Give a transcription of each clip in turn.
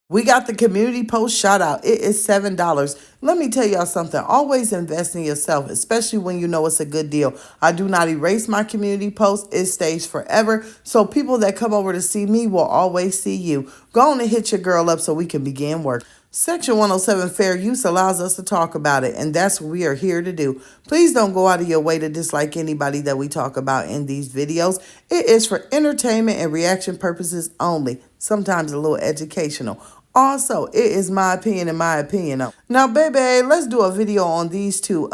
We got the community post shout out. It is $7. Let me tell y'all something. Always invest in yourself, especially when you know it's a good deal. I do not erase my community post. It stays forever. So people that come over to see me will always see you. Go on and hit your girl up so we can begin work. Section 107 fair use allows us to talk about it, and that's what we are here to do. Please don't go out of your way to dislike anybody that we talk about in these videos. It is for entertainment and reaction purposes only, sometimes a little educational. Also, it is my opinion and my opinion. Now, baby, let's do a video on these two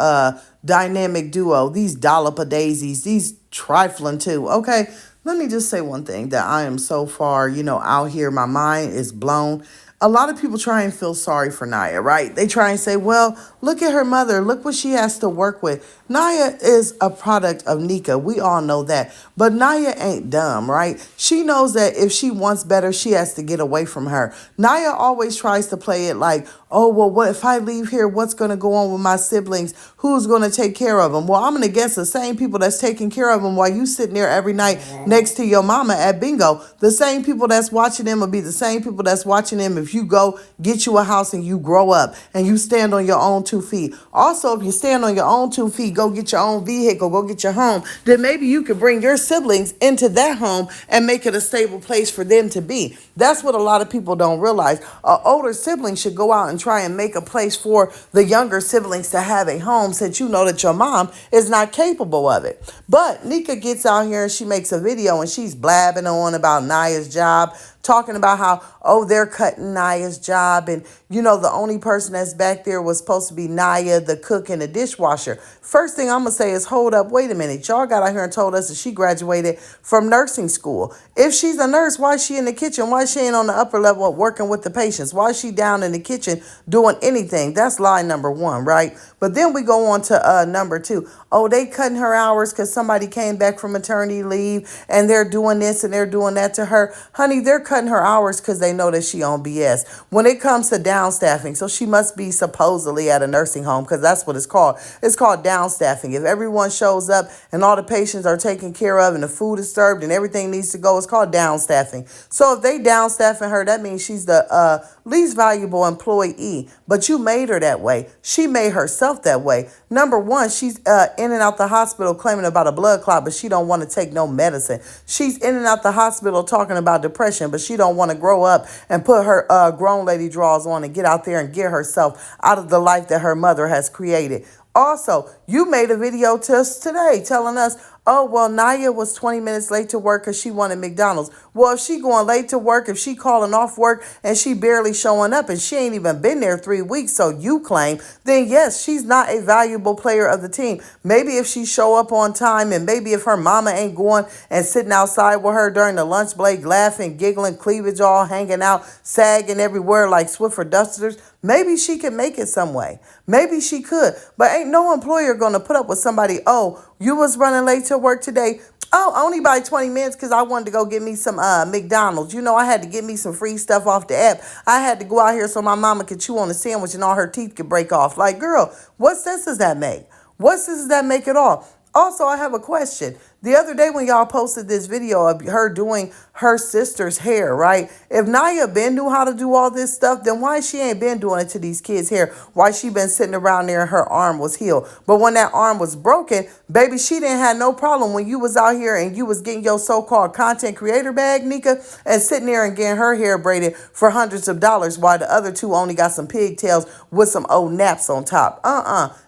dynamic duo, these dollop of daisies, these trifling two. Okay, let me just say one thing that I am so far, out here. My mind is blown. A lot of people try and feel sorry for Naya, right? They try and say, well, look at her mother. Look what she has to work with. Naya is a product of Nika. We all know that. But Naya ain't dumb, right? She knows that if she wants better, she has to get away from her. Naya always tries to play it like, oh, well, what if I leave here? What's going to go on with my siblings? Who's going to take care of them? Well, I'm going to guess the same people that's taking care of them while you sitting there every night next to your mama at bingo. The same people that's watching them will be the same people that's watching them if you go get you a house and you grow up and you stand on your own 2 feet. Also, if you stand on your own 2 feet, go get your own vehicle, go get your home, then maybe you could bring your siblings into that home and make it a stable place for them to be. That's what a lot of people don't realize. An older sibling should go out and try and make a place for the younger siblings to have a home, since you know that your mom is not capable of it. But Nika gets out here and she makes a video and she's blabbing on about Naya's job, talking about how, oh, they're cutting Naya's job. And, the only person that's back there was supposed to be Naya, the cook and the dishwasher. First thing I'm going to say is, hold up, wait a minute. Y'all got out here and told us that she graduated from nursing school. If she's a nurse, why is she in the kitchen? Why is she ain't on the upper level working with the patients? Why is she down in the kitchen doing anything? That's lie number one, right? But then we go on to number two. Oh, they cutting her hours because somebody came back from maternity leave and they're doing this and they're doing that to her. Honey, they're cutting her hours because they know that she on BS. When it comes to downstaffing, so she must be supposedly at a nursing home, because that's what it's called. It's called downstaffing. If everyone shows up and all the patients are taken care of and the food is served and everything needs to go, it's called downstaffing. So if they downstaffing her, that means she's the least valuable employee. But you made her that way. She made herself that way. Number one, she's in and out the hospital claiming about a blood clot, but she don't want to take no medicine. She's in and out the hospital talking about depression, but she don't want to grow up and put her grown lady drawers on and get out there and get herself out of the life that her mother has created. Also, you made a video to us today telling us, oh, well, Naya was 20 minutes late to work because she wanted McDonald's. Well, if she going late to work, if she calling off work and she barely showing up and she ain't even been there 3 weeks, so you claim, then yes, she's not a valuable player of the team. Maybe if she show up on time, and maybe if her mama ain't going and sitting outside with her during the lunch break, laughing, giggling, cleavage all hanging out, sagging everywhere like Swiffer dusters, maybe she can make it some way. Maybe she could. But ain't no employer going to put up with somebody, oh, you was running late to work today. Oh, only by 20 minutes because I wanted to go get me some McDonald's. I had to get me some free stuff off the app. I had to go out here so my mama could chew on a sandwich and all her teeth could break off. Like, girl, what sense does that make? What sense does that make at all? Also, I have a question. The other day when y'all posted this video of her doing her sister's hair, right? If Naya been knew how to do all this stuff, then why she ain't been doing it to these kids' hair? Why she been sitting around there and her arm was healed? But when that arm was broken, baby, she didn't have no problem when you was out here and you was getting your so-called content creator bag, Nika, and sitting there and getting her hair braided for hundreds of dollars while the other two only got some pigtails with some old naps on top.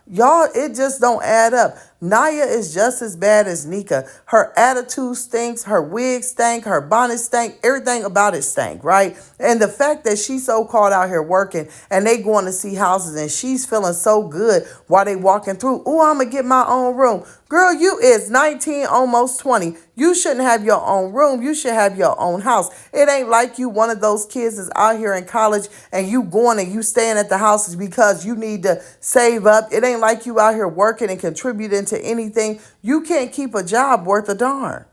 Y'all, it just don't add up. Naya is just as bad as Nika. Her attitude stinks, her wig stank, her bonnet stank, everything about it stank, right? And the fact that she's so called out here working and they going to see houses and she's feeling so good while they walking through, oh, I'm going to get my own room. Girl, you is 19, almost 20. You shouldn't have your own room. You should have your own house. It ain't like you one of those kids that's out here in college and you going and you staying at the houses because you need to save up. It ain't like you out here working and contributing to anything. You can't keep a job worth a darn.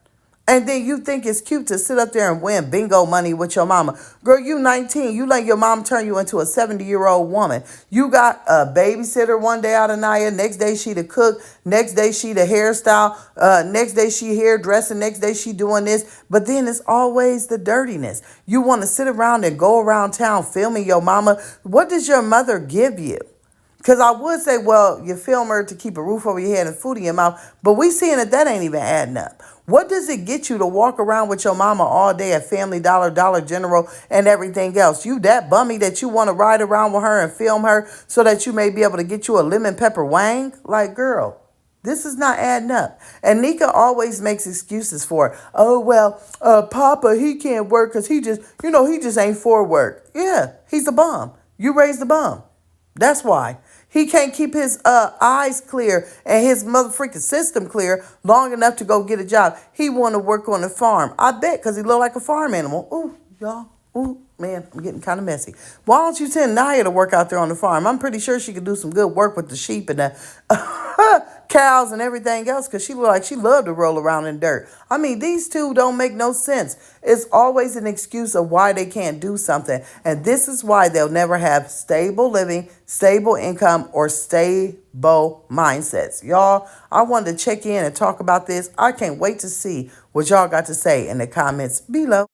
And then you think it's cute to sit up there and win bingo money with your mama. Girl, you 19. You let your mom turn you into a 70-year-old woman. You got a babysitter one day out of Naya. Next day she the cook. Next day she the hairstyle. Next day she hairdressing. Next day she doing this. But then it's always the dirtiness. You want to sit around and go around town filming your mama. What does your mother give you? Because I would say, well, you film her to keep a roof over your head and food in your mouth, but we seeing that ain't even adding up. What does it get you to walk around with your mama all day at Family Dollar, Dollar General, and everything else? You that bummy that you want to ride around with her and film her so that you may be able to get you a lemon pepper wang? Like, girl, this is not adding up. And Nika always makes excuses for it. Oh, well, Papa, he can't work because he just ain't for work. Yeah, he's a bum. You raised a bum. That's why. He can't keep his eyes clear and his mother freaking system clear long enough to go get a job. He want to work on the farm. I bet because he look like a farm animal. Ooh, y'all. Ooh, man, I'm getting kind of messy. Why don't you send Naya to work out there on the farm? I'm pretty sure she could do some good work with the sheep and the cows and everything else because she look like she loved to roll around in dirt. I mean, these two don't make no sense. It's always an excuse of why they can't do something. And this is why they'll never have stable living, stable income, or stable mindsets. Y'all, I wanted to check in and talk about this. I can't wait to see what y'all got to say in the comments below.